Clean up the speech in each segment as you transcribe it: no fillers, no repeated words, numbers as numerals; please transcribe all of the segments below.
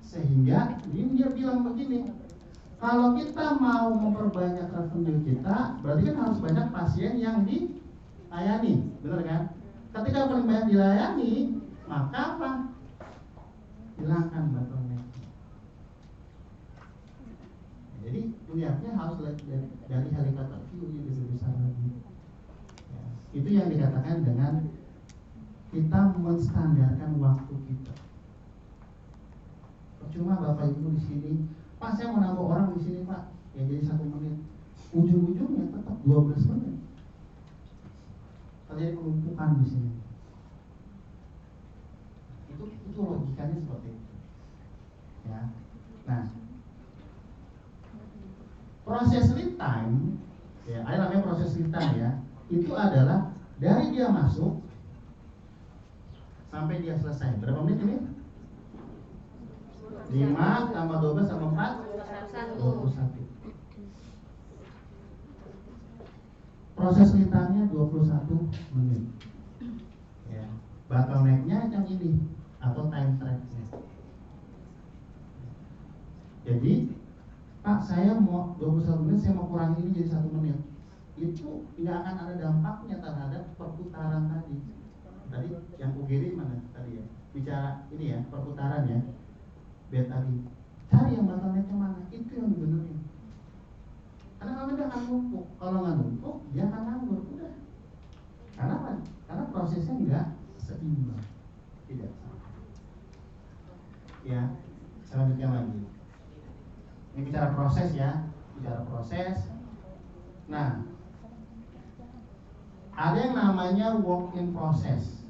Sehingga ini dia bilang begini, kalau kita mau memperbanyak revenue kita, berarti kan harus banyak pasien yang dilayani, benar kan? Ketika paling banyak dilayani, maka apa? Hilangkan bottleneck. Jadi lihatnya harus dari helikopter view yang lebih besar lagi. Ya, itu yang dikatakan dengan kita menstandarkan waktu kita. Percuma Bapak Ibu di sini, Pak saya mau nambah orang di sini Pak, ya jadi 1 menit. Ujung-ujungnya tetap 12 menit. Terjadi penumpukan di sini. Itu logikanya seperti itu. Ya. Nah, proses lead time, ya, ada namanya proses lead time ya. Itu adalah dari dia masuk sampai dia selesai. Berapa menit ini? 5 tambah 12 tambah 4 21. Proses lead time-nya 21 menit. Ya. Bottleneck-nya yang ini atau time track-nya. Jadi, Pak saya mau 21 menit, saya mau kurangi ini jadi 1 menit. Itu nggak akan ada dampaknya terhadap perputaran tadi. Tadi yang UGD mana tadi ya? Bicara ini ya, perputaran ya. Bed tadi. Cari yang bottleneck-nya mana, itu yang dibenerin. Karena kalau dia akan numpuk, kalau nggak numpuk dia akan nganggur, udah. Karena apa? Karena prosesnya nggak seimbang, tidak sama. Ya, selanjutnya lagi. Ini bicara proses ya, bicara proses. Nah, ada yang namanya work in process,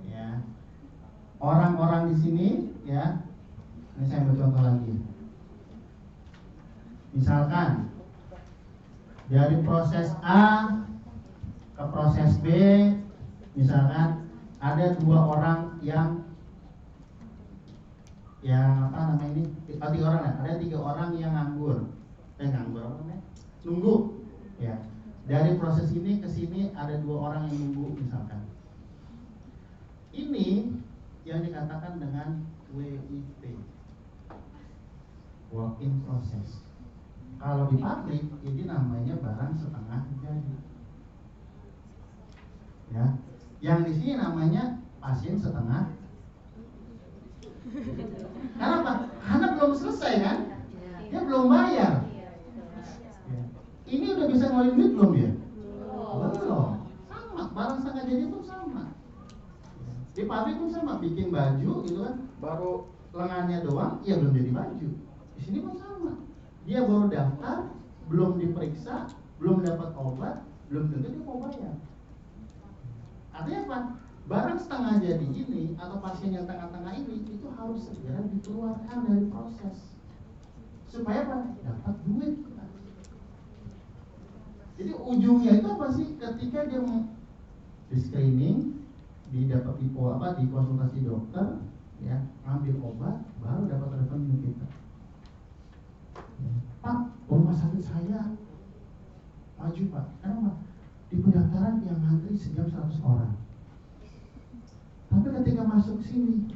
ya. Orang-orang di sini, ya. Ini saya ambil contoh lagi. Misalkan dari proses A ke proses B, misalkan ada 2 orang yang apa namanya ini? 3 orang ya, ada 3 orang yang nganggur. Nganggur apa namanya? Nunggu. Ya. Dari proses ini ke sini ada 2 orang yang nunggu misalkan. Ini yang dikatakan dengan WIP. Work in process. Kalau di pabrik ini namanya barang setengah jadi. Ya. Yang di sini namanya pasien setengah. Karena apa? Karena belum selesai kan? Dia belum bayar. Ya. Ini udah bisa ngeluarin duit belum ya? Belum. Sama, barang setengah jadi pun sama. Di pabrik pun sama, bikin baju itu kan baru lengannya doang, ya belum jadi baju. Di sini pun sama. Dia baru daftar, belum diperiksa, belum dapat obat, belum tentu dia mau bayar. Artinya apa? Barang setengah jadi ini atau pasien yang tengah-tengah ini itu harus segera dikeluarkan dari proses supaya apa? Dapat duit. Jadi ujungnya itu apa sih? Ketika dia di screening, didapat di konsultasi dokter, ya, ambil obat, baru dapat revenue kita. Pak, rumah sakit saya maju Pak. Kenapa? Di pendaftaran yang ngantri sejam 100 orang. Tapi ketika masuk sini,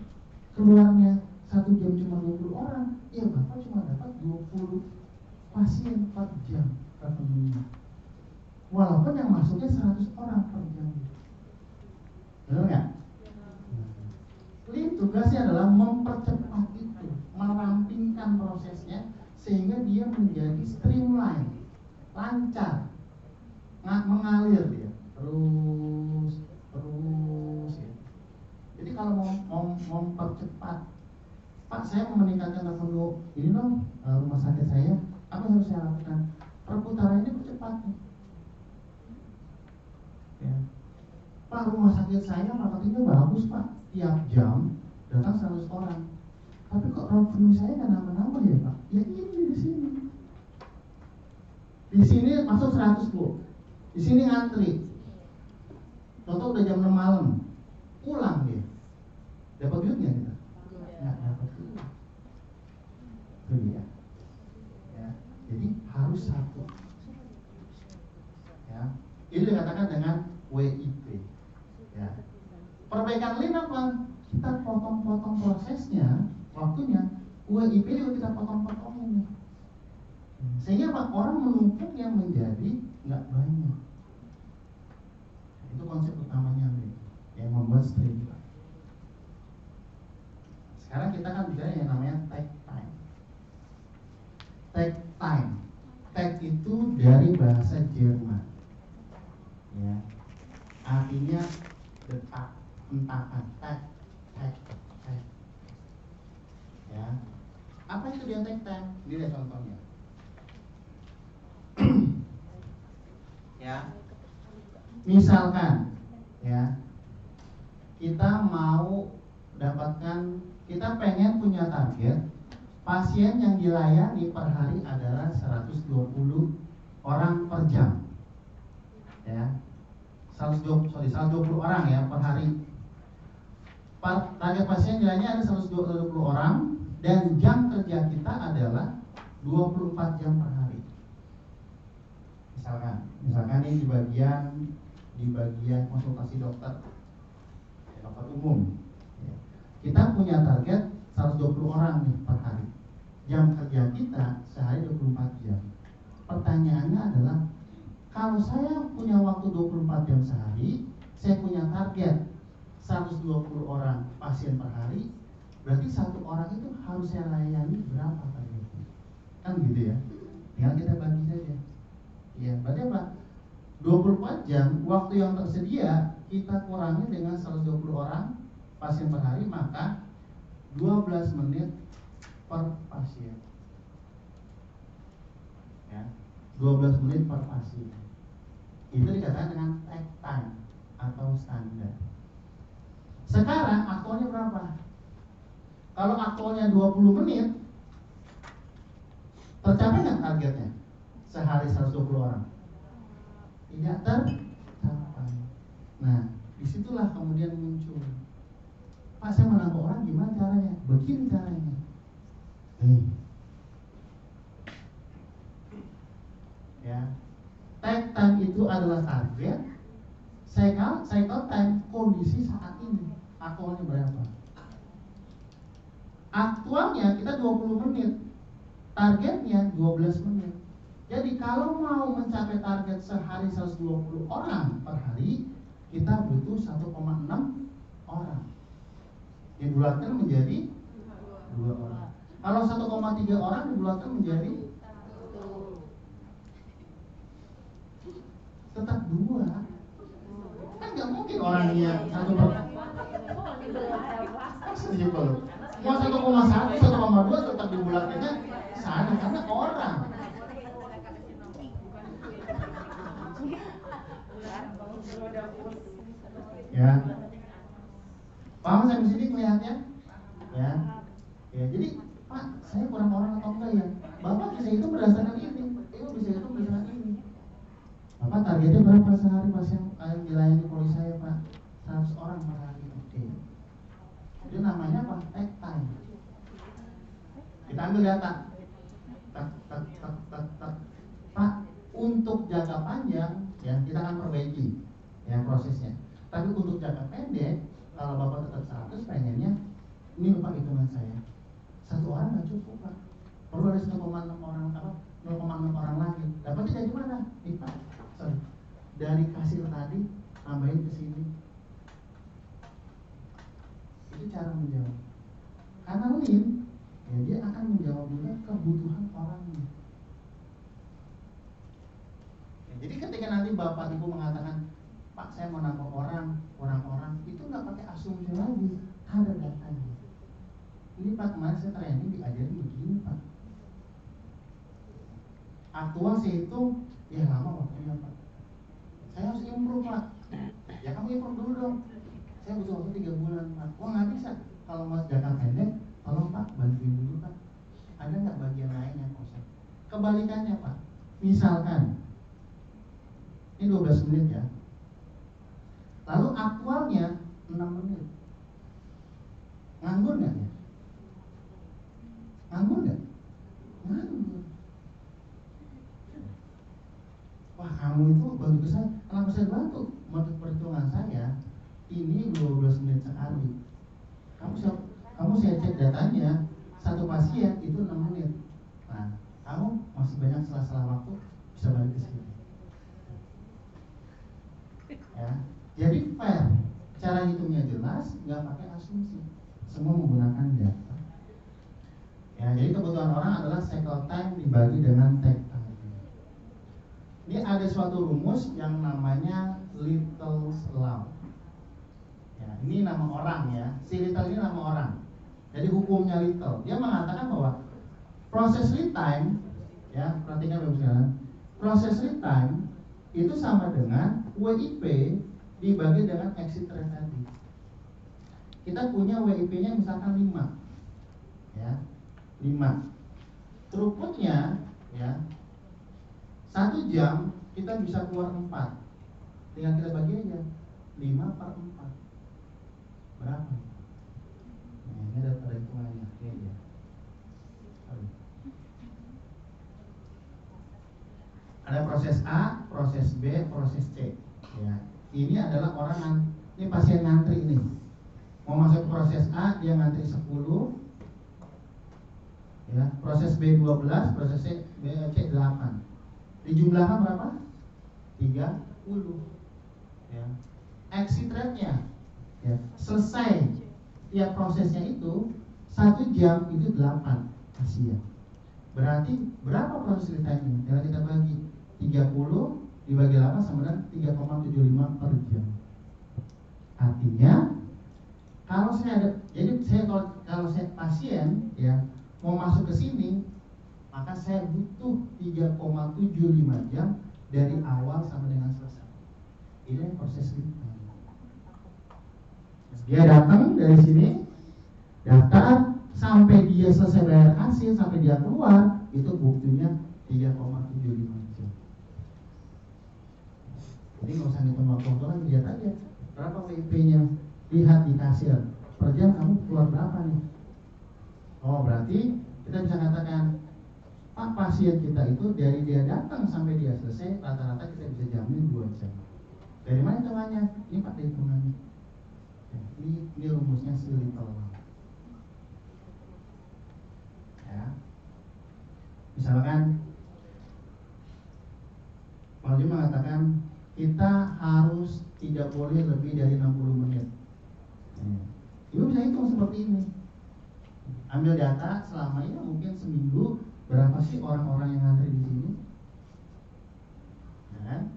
keluarnya 1 jam cuma 20 orang, ya Bapak cuma dapat 20 pasien per jam revenue. Walaupun yang masuknya 100 orang per jam. Benar nggak? Ini tugasnya adalah mempercepat itu, merampingkan prosesnya sehingga dia menjadi streamline, lancar, mengalir dia, terus ya. Jadi kalau mau mempercepat, Pak saya mau meningkatkan revenue ini dong, rumah sakit saya, apa yang harus saya lakukan? Perputaran ini percepat nih. Ya. Pak rumah sakit saya marketingnya bagus Pak, tiap jam datang 100 orang. Tapi kok revenue saya nggak nambah-nambah ya Pak? Ya ini di sini. Di sini masuk 100 Bu. Di sini ngantri. Contoh udah jam 6 malam, pulang dia. Dapat duit nggak kita? Nggak dapat duit. Itu dia. Ya. Jadi harus satu. Ya. Ini dikatakan dengan WIP. Ya. Perbaikan lean apa? Kita potong-potong prosesnya, waktunya UIP juga kita potong-potongin nih. Sehingga Pak, orang menumpuk yang menjadi nggak banyak. Itu konsep utamanya nih, yang membuat stream. Sekarang kita kan bicara yang namanya take time. Take time. Take itu dari bahasa Jerman, ya, artinya detak, hentakan. Take, ya. Apa itu dia take time? Ini ada contohnya. Ya, misalkan, ya, kita mau dapatkan, kita pengen punya target pasien yang dilayani per hari adalah 120 orang per jam, ya, 120 orang ya per hari. Target pasien dilayani ada 120 orang dan jam kerja kita adalah 24 jam per hari. Misalkan ini di bagian konsultasi dokter umum, ya. Kita punya target 120 orang nih per hari. Jam kerja kita sehari 24 jam. Pertanyaannya adalah, kalau saya punya waktu 24 jam sehari, saya punya target 120 orang pasien per hari, berarti satu orang itu harus saya layani berapa targetnya? Kan gitu ya. Tinggal kita bagi saja. Ya, berarti apa? 24 jam waktu yang tersedia kita kurangi dengan 120 orang pasien per hari, maka 12 menit per pasien. Ya, 12 menit per pasien. Itu dikatakan dengan take time atau standar. Sekarang aktualnya berapa? Kalau aktualnya 20 menit, tercapai nggak targetnya? Sehari 120 orang? Tidak tercapai. Nah, disitulah kemudian muncul, Pak, saya menangkap orang gimana caranya? Begini caranya. Ya, take time itu adalah target. Cycle time kondisi saat ini. Aktualnya berapa? Aktualnya kita 20 menit. Targetnya 12 menit. Jadi kalau mau mencapai target sehari 120 orang per hari, kita butuh 1,6 orang. Dibulatkan menjadi 2 orang. Kalau 1,3 orang dibulatkan menjadi tetap 2. Kan nggak mungkin orangnya 1 per. Mau 1,1, 1,2 tetap dibulatkannya sana karena orang. Ya, paham saya di sini melihatnya? Ya, jadi Pak, saya kurang orang atau enggak ya? Bapak bisa itu berdasarkan ini, Ibu bisa itu berdasarkan ini. Bapak targetnya berapa sehari pasien yang dilayani poli saya, Pak? 100 orang per hari. Oke. Itu namanya apa? Take time. Kita ambil data. Pak, untuk jangka panjang ya kita akan perbaiki ya prosesnya. Tapi untuk jangka pendek, kalau Bapak tetap 100, pengennya ini Pak hitungan saya. 1 orang nggak cukup, Pak. Perlu ada 1,6 orang, 0,6 orang lagi. Dapatnya dari mana? Nih Pak, dari kasir tadi tambahin ke sini. Itu cara menjawab. Karena lean, ya dia akan menjawab juga kebutuhan orangnya. Ya, jadi ketika nanti Bapak Ibu mengatakan, Pak, saya mau nambah orang, itu nggak pakai asumsi lagi, ada datanya. Ini Pak, kemarin saya training diajarin begini Pak. Aktual sih itu, ya lama waktunya Pak. Saya harus improve Pak. Ya kamu improve dulu dong. Saya butuh waktu 3 bulan Pak. Wah nggak bisa. Kalau mau jangka pendek, tolong Pak bantuin dulu Pak. Ada nggak bagian lain yang kosong? Kebalikannya Pak. Misalkan, ini 12 menit ya. Lalu aktualnya 6 menit. Nganggur nggak ya? Nganggur nggak? Nganggur. Wah kamu itu bantu saya. Kenapa saya bantu? Menurut perhitungan saya, ini 12 menit sekali. Kamu saya cek datanya, 1 satu pasien itu 6 menit. Nah, kamu masih banyak sela-sela waktu bisa balik ke sini. Ya, jadi fair. Cara hitungnya jelas, nggak pakai asumsi. Semua menggunakan data. Ya, jadi kebutuhan orang adalah cycle time dibagi dengan take time. Ini ada suatu rumus yang namanya Little's Law. Ya, ini nama orang ya. Si Little ini nama orang. Jadi hukumnya Little. Dia mengatakan bahwa proses lead time, ya perhatikan Bapak sekalian, proses lead time itu sama dengan WIP dibagi dengan exit rate tadi. Kita punya WIP-nya misalkan 5, ya 5. Throughput-nya ya 1 jam kita bisa keluar 4. Tinggal kita bagi aja 5/4. Berapa? Nah, ini ada perhitungannya. Oke ya. Ada proses A, proses B, proses C. Ya, ini adalah ini pasien ngantri ini. Mau masuk proses A dia ngantri 10. Ya, proses B 12, proses C 8. Dijumlahkan berapa? 30. Ya. Exit rate-nya ya, selesai tiap prosesnya itu 1 jam itu 8 pasien. Berarti berapa proses lead time-nya? Kalau kita bagi 30 dibagi 8 sama dengan 3,75 per jam. Artinya kalau saya ada, jadi kalau saya pasien ya mau masuk ke sini, maka saya butuh 3,75 jam dari awal sampai dengan selesai. Ini proses lead time. Dia datang dari sini, daftar sampai dia selesai bayar hasil, sampai dia keluar, itu buktinya 3,75 jam. Jadi nggak usah ngitung waktu lagi, lihat aja berapa WIP-nya, lihat di kasir per jam kamu keluar berapa nih. Oh berarti kita bisa katakan Pak, pasien kita itu dari dia datang sampai dia selesai rata-rata kita bisa jamin 2 jam. Dari mana hitungannya? Ini Pak hitungannya. Ini rumusnya si Little. Ya. Misalkan Maulid mengatakan kita harus tidak boleh lebih dari 60 menit. Ibu bisa hitung seperti ini. Ambil data selama ini mungkin seminggu berapa sih orang-orang yang ngantri di sini? Ya kan?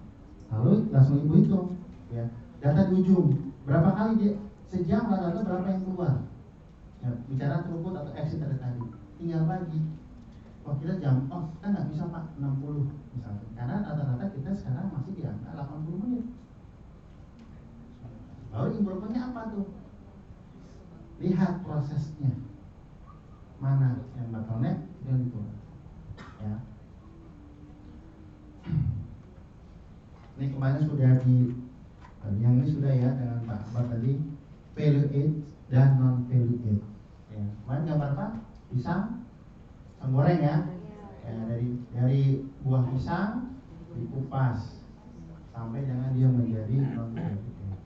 Lalu langsung ibu hitung, ya. Data di ujung berapa kali dia sejam rata-rata berapa yang keluar? Ya, bicara throughput atau exit tadi. Tinggal bagi. Oh kita kita nggak bisa Pak 60 misalnya, karena rata-rata kita sekarang masih di angka 80 menit. Lalu improvementnya apa tuh? Lihat prosesnya, mana yang bottleneck dan itu, ya. Ini kemarin sudah yang ini sudah ya dengan Pak Akbar tadi, value add dan non value add. Ya. Kemarin gambar apa? Pisang goreng ya, dari buah pisang dikupas sampai dengan dia menjadi non value add.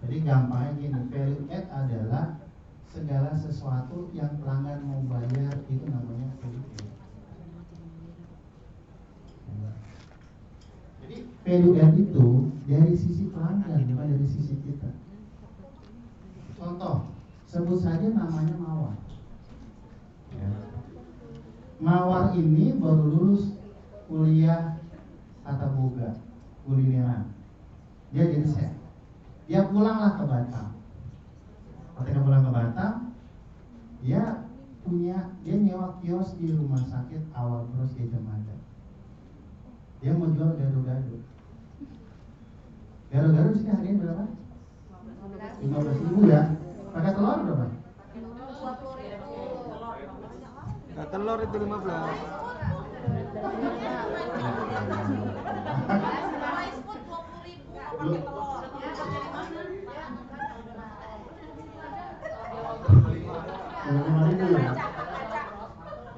Jadi gampangnya gini, value add adalah segala sesuatu yang pelanggan mau bayar itu namanya value add. Jadi value add itu dari sisi pelanggan bukan dari sisi kita. Contoh, sebut saja namanya Mawar. Ya. Mawar ini baru lulus kuliah tata boga kulineran. Dia jadi chef. Dia pulanglah ke Batam. Ketika pulang ke Batam, dia nyewa kios di rumah sakit Awal Bros Gajah Mada. Dia mau jual gado-gado. Gado-gado sini harganya berapa? 15.000 ya. Pakai telur berapa? 20.000. Telur itu 15.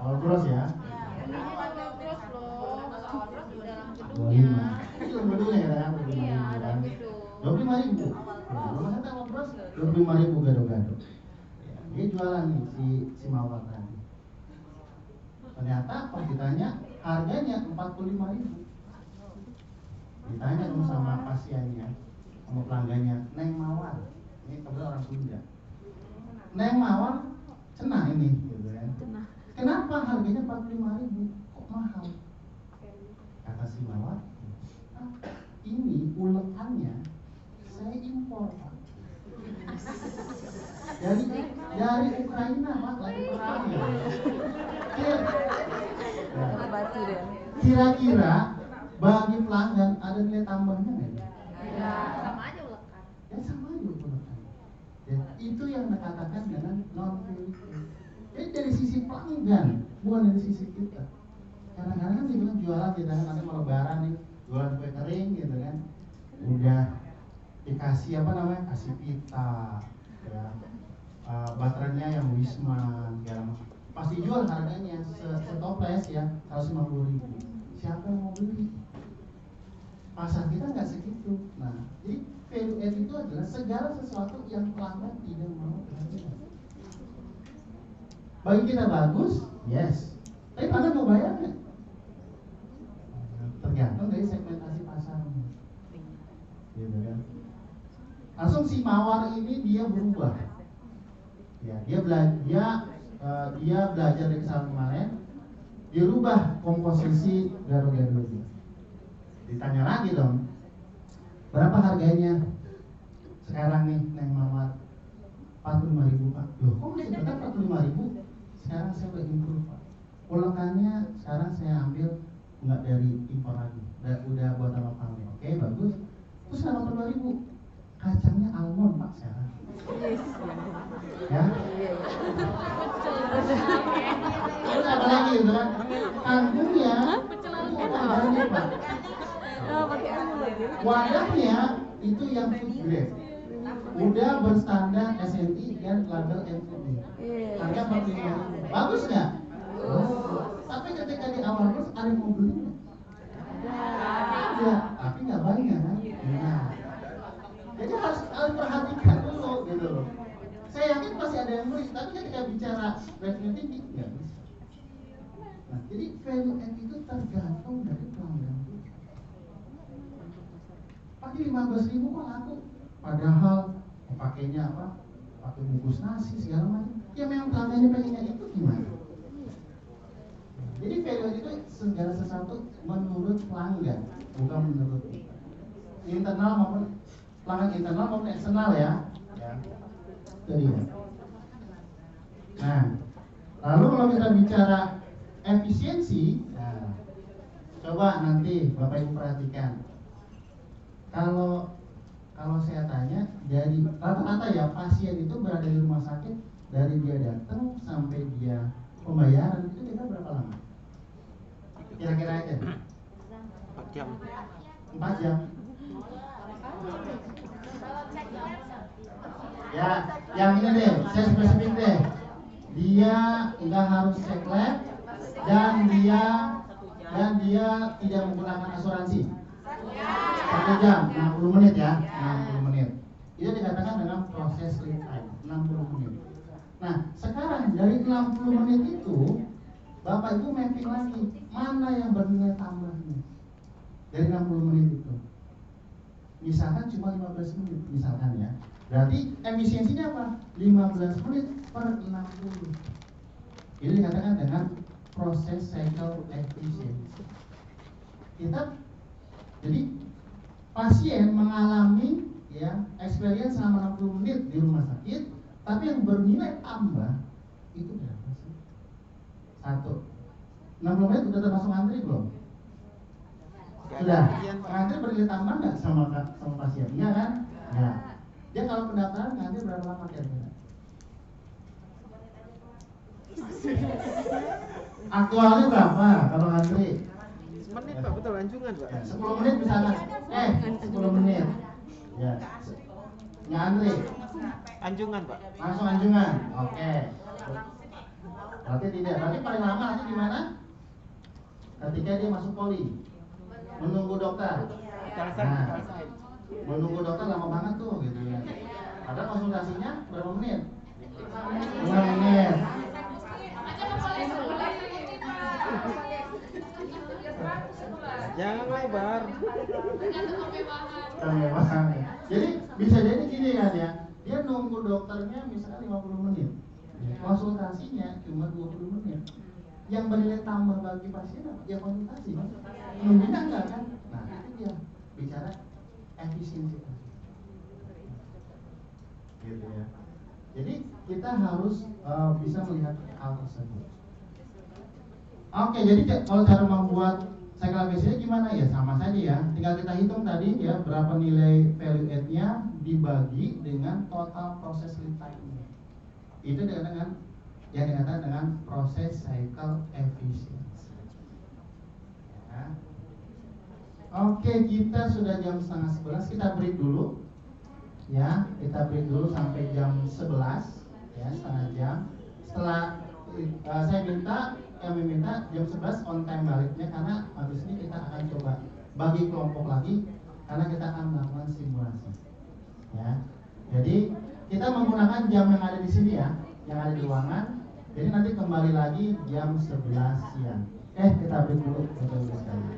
Awal Bros ya. Iya, dalam gedung. 25.000. Rumah sakit Awal Bros 25.000 gado-gado. Dia jualan nih si Mawar tadi. Ternyata pas ditanya harganya 45.000. Ditanya dong sama pasiennya, sama pelanggannya, Neng Mawar, ini kebetulan orang Sunda. Neng Mawar, cenah ini, gitu kan? Kenapa harganya 45.000? Kok mahal? Kata si Mawar, ini ulekannya saya impor, Pak. Dari Ukraina, Pak, lagi perang ya. Kira-kira bagi pelanggan ada nilai tambahnya nggak? Ya, sama aja ulekan. Ya sama aja ulekan. Ya, itu yang dikatakan dengan non-value. Jadi dari sisi pelanggan, bukan dari sisi kita. Kadang-kadang kan kita jualan, kita kan nanti mau lebaran nih, jualan kue kering gitu kan, udah dikasih apa namanya, kasih pita, ya, baterainya yang Wisman, segala macam. Pasti jual harganya setoples ya 150.000. Siapa yang mau beli? Pasar kita nggak segitu. Nah, jadi value add itu adalah segala sesuatu yang pelanggan tidak mau beli. Bagi kita bagus, yes. Tapi pelanggan mau bayar nggak? Tergantung dari segmentasi pasarnya. Gitu kan? Langsung si Mawar ini dia berubah. Ya, dia belajar dari kesalahan kemarin. Dia rubah komposisi gado-gadonya. Ditanya lagi dong, berapa harganya sekarang nih Neng Mawar? 45.000 Pak. Loh kok masih tetap 45.000? Sekarang saya udah improve Pak. Ulekannya sekarang saya ambil nggak dari impor lagi, udah buatan lokal. Oke bagus. Terus kenapa 45.000? Kacangnya almond Pak sekarang. Ya. Terus apa lagi gitu kan? Kangkungnya itu banyak Pak. Wadahnya itu yang food grade, udah berstandar SNI dan label MUI. Harga 45.000. Bagus nggak? Tapi ketika di awal terus ada yang mau beli nggak? Ada, tapi nggak banyak kan? Nah, jadi harus perhatikan dulu gitu loh. Saya yakin pasti ada yang beli, tapi ketika bicara revenue tinggi nggak bisa. Nah, jadi value add itu tergantung dari pelanggan. Pakai 15.000 kok laku, padahal pakainya apa? Pakai bungkus nasi segala macam. Ya memang pelanggannya pengennya itu gimana? Jadi value itu segala sesuatu menurut pelanggan, bukan menurut kita. Internal maupun pelanggan internal maupun eksternal ya. Jadi ya. Nah, lalu kalau kita bicara efisiensi, nah, coba nanti Bapak Ibu perhatikan. Kalau saya tanya, dari rata-rata ya pasien itu berada di rumah sakit dari dia datang sampai dia pembayaran itu kira berapa lama? Kira-kira aja. 4 jam. 4 jam. Ya, yang ini deh, saya spesifik deh. Dia nggak harus cek lab dan dia tidak menggunakan asuransi. 1 jam, 60 menit ya, 60 menit. Itu dikatakan dengan proses lead time, 60 menit. Nah, sekarang dari 60 menit itu, Bapak Ibu mapping lagi, mana yang bernilai tambahnya dari 60 menit itu. Misalkan cuma 15 menit, misalkan ya. Berarti efisiensinya apa? 15 menit per 60. Ini dikatakan dengan proses cycle efficiency. Jadi pasien mengalami ya experience selama 60 menit di rumah sakit, tapi yang bernilai tambah itu berapa sih? 60 menit udah termasuk antri belum? Sudah. Antri bernilai tambah nggak sama pasien? Iya kan? Ya. Dia kalau pendaftaran ngantri berapa lama kira-kira? Aktualnya berapa kalau ngantri? Menit Pak, betul anjungan Pak. 10 menit misalkan. 10 menit. Ya. Ngantri. Anjungan Pak. Langsung anjungan. Oke. Berarti tidak. Berarti paling lama nanti di mana? Ketika dia masuk poli. Menunggu dokter. Nah, menunggu dokter lama banget tuh gitu ya. Padahal konsultasinya berapa menit? 5 menit. Jangan lebar. Kemewahan. Jadi bisa jadi gini kan ya, dia nunggu dokternya misalkan 50 menit, konsultasinya cuma 20 menit. Yang bernilai tambah bagi pasien apa? Ya konsultasi kan? Nunggunya enggak kan? Nah itu dia bicara efisiensi gitu ya. Jadi kita harus bisa melihat hal tersebut. Oke, jadi kalau cara membuat cycle efisiensi gimana ya, sama saja ya. Tinggal kita hitung tadi ya berapa nilai value add-nya dibagi dengan total proses lead time-nya. Itu dengan yang dikatakan dengan proses cycle efficiency. Ya. Oke, kita sudah jam 10:30, kita break dulu. Ya, kita break dulu sampai jam 11 ya, setengah jam. Setelah saya meminta jam 11 on time baliknya, karena habis ini kita akan coba bagi kelompok lagi karena kita akan melakukan simulasi. Ya. Jadi kita menggunakan jam yang ada di sini ya, yang ada di ruangan. Jadi nanti kembali lagi jam 11 siang. Kita break dulu, sekali.